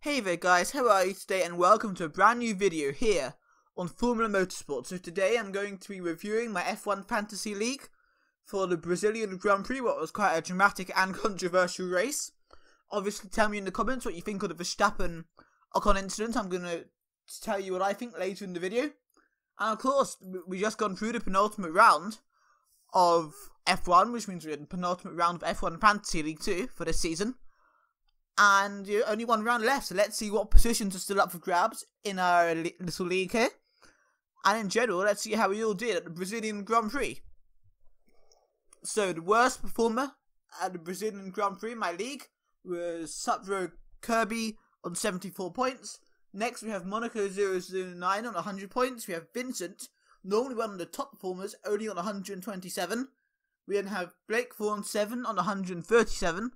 Hey there guys, how are you today, and welcome to a brand new video here on Formula Motorsport. So today I'm going to be reviewing my F1 Fantasy League for the Brazilian Grand Prix, what was quite a dramatic and controversial race. Obviously tell me in the comments what you think of the Verstappen-Ocon incident. I'm going to tell you what I think later in the video. And of course, we just gone through the penultimate round of F1, which means we're in the penultimate round of F1 Fantasy League 2 for this season. And only one round left, so let's see what positions are still up for grabs in our little league here. And in general, let's see how we all did at the Brazilian Grand Prix. So the worst performer at the Brazilian Grand Prix in my league was Sub-Zero Kirby on 74 points. Next we have Monaco 009 on 100 points. We have Vincent, normally one of the top performers, only on 127. We then have Blake Thorne 7 on 137.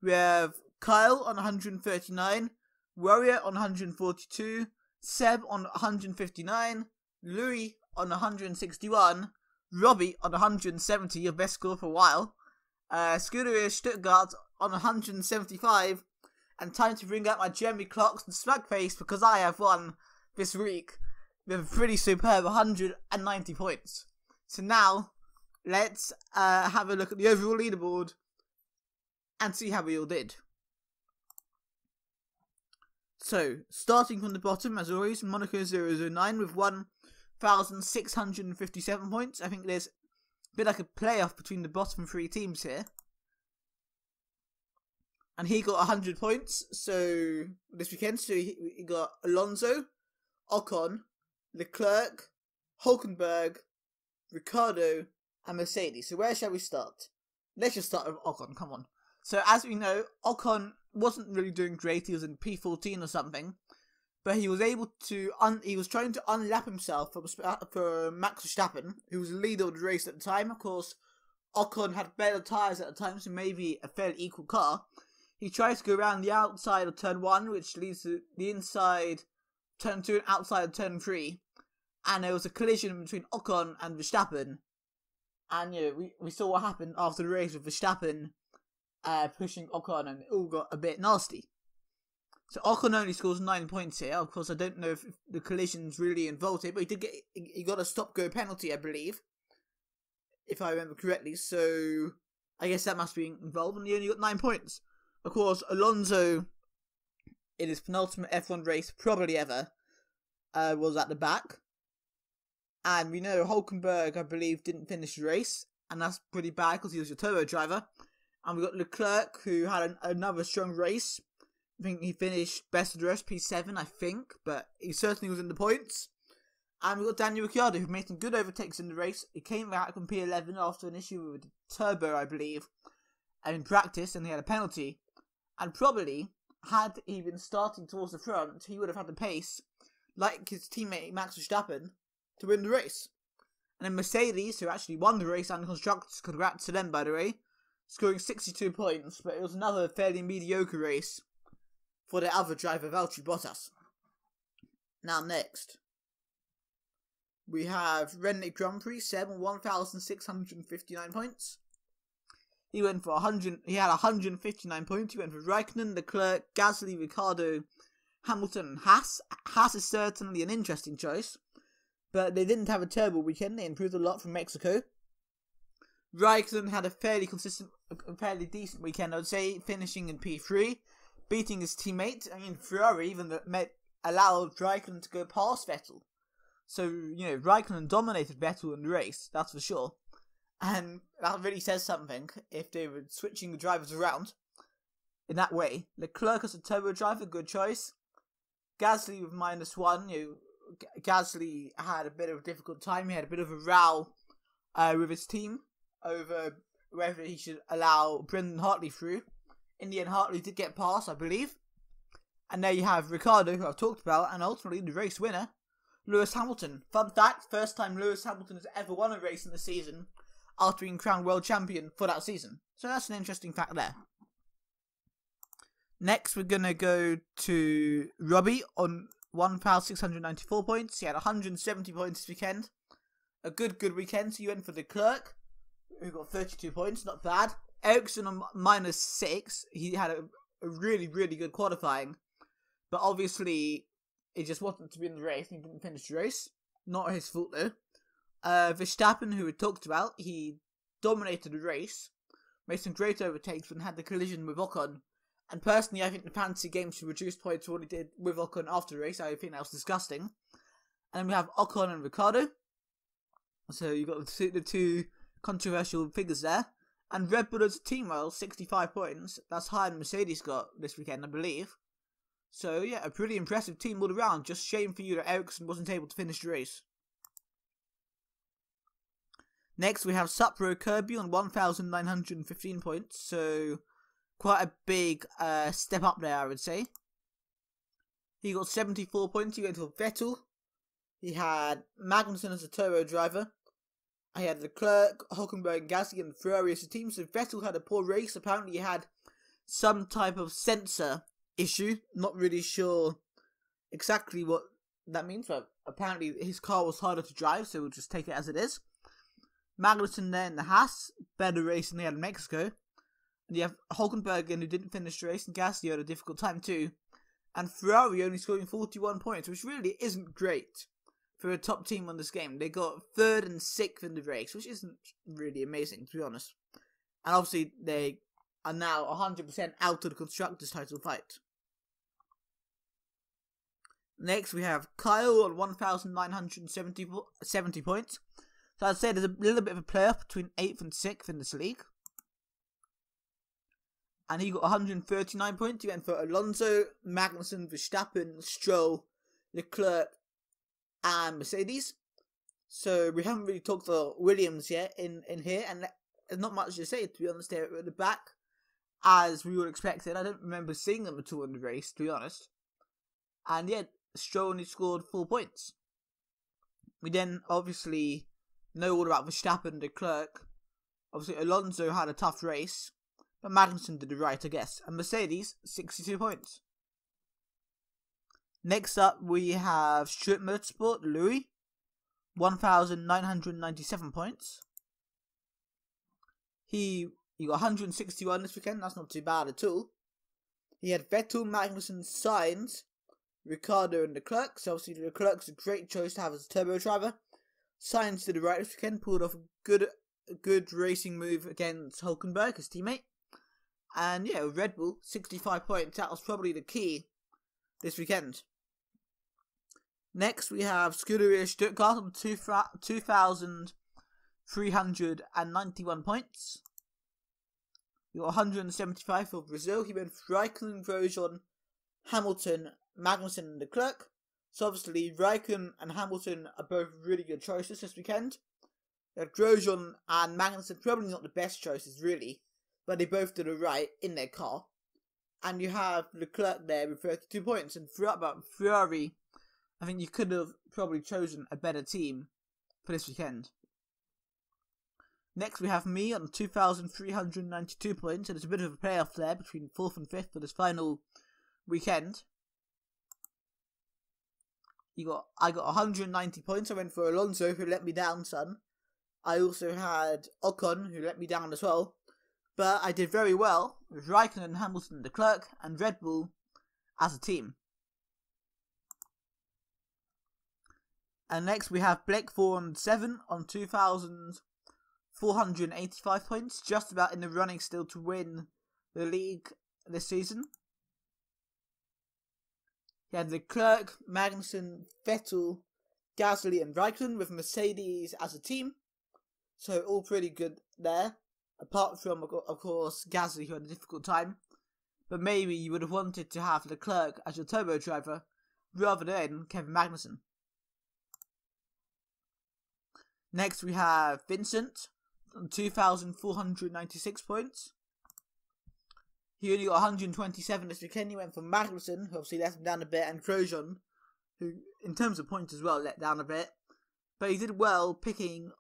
We have Kyle on 139, Warrior on 142, Seb on 159, Louis on 161, Robbie on 170, your best score for a while, Scuderia Stuttgart on 175, and time to bring out my Jeremy Clarkson and Slugface because I have won this week with a pretty superb 190 points. So now, let's have a look at the overall leaderboard and see how we all did. So, starting from the bottom, as always, Monaco 009 with 1,657 points. I think there's a bit like a playoff between the bottom three teams here. And he got 100 points, so, this weekend. So, he got Alonso, Ocon, Leclerc, Hulkenberg, Ricciardo, and Mercedes. So, where shall we start? Let's just start with Ocon, come on. So, as we know, Ocon wasn't really doing great. He was in P14 or something, but he was able to he was trying to unlap himself for Max Verstappen, who was the leader of the race at the time. Of course, Ocon had better tyres at the time, so maybe a fairly equal car. He tried to go around the outside of turn 1, which leads to the inside turn 2 and outside of turn 3, and there was a collision between Ocon and Verstappen. And we saw what happened after the race with Verstappen pushing Ocon, and it all got a bit nasty. So Ocon only scores 9 points here. Of course, I don't know if the collision's really involved here, but he got a stop-go penalty, I believe, if I remember correctly. So I guess that must be involved, and he only got 9 points. Of course, Alonso, in his penultimate F1 race, probably ever, was at the back. And we know Hulkenberg, I believe, didn't finish the race, and that's pretty bad because he was your turbo driver. And we got Leclerc, who had another strong race. I think he finished best of the rest, P7, I think. But he certainly was in the points. And we got Daniel Ricciardo, who made some good overtakes in the race. He came back from P11 after an issue with the turbo, I believe, in practice, and he had a penalty. And probably, had he been starting towards the front, he would have had the pace, like his teammate Max Verstappen, to win the race. And then Mercedes, who actually won the race and the constructors, congrats to them, by the way, scoring 62 points, but it was another fairly mediocre race for the other driver, Valtteri Bottas. Now next, we have Renault Grand Prix, Seb, 1,659 points. He went for 100. He had 159 points. He went for Raikkonen, Leclerc, Gasly, Ricciardo, Hamilton, and Haas. Haas is certainly an interesting choice, but they didn't have a terrible weekend. They improved a lot from Mexico. Raikkonen had a fairly decent weekend, I would say, finishing in P3, beating his teammate. I mean, Ferrari even allowed Raikkonen to go past Vettel. So, Raikkonen dominated Vettel in the race, that's for sure. And that really says something if they were switching the drivers around in that way. Leclerc as a turbo driver, good choice. Gasly with -1. Gasly had a bit of a difficult time. He had a bit of a row with his team over whether he should allow Brendan Hartley through. In the end, Hartley did get past, I believe. And there you have Ricciardo, who I've talked about, and ultimately the race winner, Lewis Hamilton. Fun fact, first time Lewis Hamilton has ever won a race in the season after being crowned world champion for that season. So that's an interesting fact there. Next, we're going to go to Robbie on 1,694 points. He had 170 points this weekend. A good weekend. So you went for Leclerc, who got 32 points, not bad. Ericsson on -6. He had a really good qualifying. But obviously, it just wasn't to be in the race. He didn't finish the race. Not his fault though. Verstappen, who we talked about, he dominated the race, made some great overtakes, and had the collision with Ocon. And personally, I think the fantasy game should reduce points to what he did with Ocon after the race. I think that was disgusting. And then we have Ocon and Ricciardo. So you've got the two controversial figures there. And Red Bull as a team, well, 65 points. That's higher than Mercedes got this weekend, I believe. So yeah, a pretty impressive team all around. Just shame for you that Ericsson wasn't able to finish the race. Next we have Supro Kirby on 1,915 points. So quite a big step up there, I would say. He got 74 points. He went for Vettel. He had Magnussen as a turbo driver. He had Leclerc, Hulkenberg, and Gasly, and Ferrari as a team. So Vettel had a poor race. Apparently he had some type of sensor issue. Not really sure exactly what that means, but apparently his car was harder to drive, so we'll just take it as it is. Magnussen there in the Haas, better race than they had in Mexico. And you have Hulkenberg who didn't finish the race, and Gasly had a difficult time too. And Ferrari only scoring 41 points, which really isn't great for a top team on this game. They got 3rd and 6th in the race, which isn't really amazing, to be honest. And obviously, they are now 100% out of the Constructors' title fight. Next, we have Kyle on 1,970 points. So I'd say there's a little bit of a playoff between 8th and 6th in this league. And he got 139 points. He went for Alonso, Magnussen, Verstappen, Stroll, Leclerc, and Mercedes. So we haven't really talked about Williams yet in here, and there's not much to say, to be honest. They're at the back, as we would expect it. I don't remember seeing them at all in the race, to be honest. And yeah, Stroll only scored 4 points. We then obviously know all about Verstappen and Leclerc. Obviously Alonso had a tough race, but Magnussen did it right, I guess. And Mercedes, 62 points. Next up, we have Stuart Motorsport, Louis, 1,997 points. He got 161 this weekend. That's not too bad at all. He had Vettel, Magnussen, Sainz, Ricciardo, and Leclerc. So obviously Leclerc's a great choice to have as a turbo driver. Sainz did it right this weekend, pulled off a good racing move against Hulkenberg, his teammate. And yeah, Red Bull, 65 points. That was probably the key this weekend. Next, we have Scuderia Stuttgart on 2,391 points. You got 175 for Brazil. He went for Raikkonen, Grosjean, Hamilton, Magnussen, and Leclerc. So obviously, Raikkonen and Hamilton are both really good choices this weekend. Grosjean and Magnussen probably not the best choices, really, but they both did it right in their car. And you have Leclerc there with 32 points. And about Ferrari, I think you could have probably chosen a better team for this weekend. Next, we have me on 2,392 points, and there's a bit of a playoff there between 4th and 5th for this final weekend. I got 190 points. I went for Alonso, who let me down, son. I also had Ocon, who let me down as well. But I did very well with Raikkonen, Hamilton, Leclerc, and Red Bull as a team. And next we have Blake 407 on 2,485 points, just about in the running still to win the league this season. He had Leclerc, Magnussen, Vettel, Gasly, and Raikkonen with Mercedes as a team. So all pretty good there. Apart from, of course, Gasly, who had a difficult time. But maybe you would have wanted to have Leclerc as your turbo driver rather than Kevin Magnussen. Next we have Vincent on 2,496 points. He only got 127 this weekend. He went for Magnussen, who obviously let him down a bit, and Grosjean, who in terms of points as well let down a bit. But he did well picking,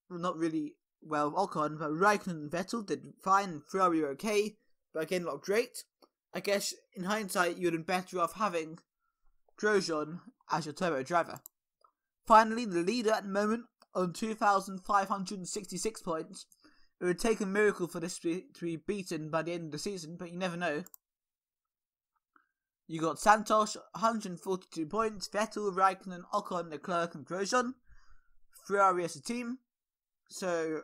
well, not really well, Ocon, but Raikkonen and Vettel did fine. Ferrari were okay, but again not great. I guess in hindsight you would have been better off having Grosjean as your turbo driver. Finally, the leader at the moment on 2,566 points. It would take a miracle for this to be beaten by the end of the season, but you never know. You got Santos, 142 points, Vettel, Raikkonen, Ocon, Leclerc and Grosjean. Ferrari as a team. So,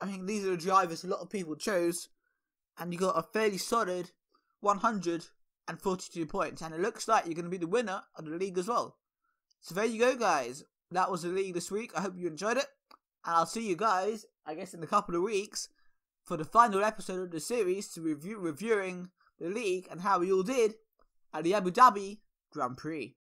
I think these are the drivers a lot of people chose. And you got a fairly solid 142 points. And it looks like you're going to be the winner of the league as well. So there you go, guys. That was the league this week. I hope you enjoyed it. And I'll see you guys, I guess, in a couple of weeks for the final episode of the series to reviewing the league and how we all did at the Abu Dhabi Grand Prix.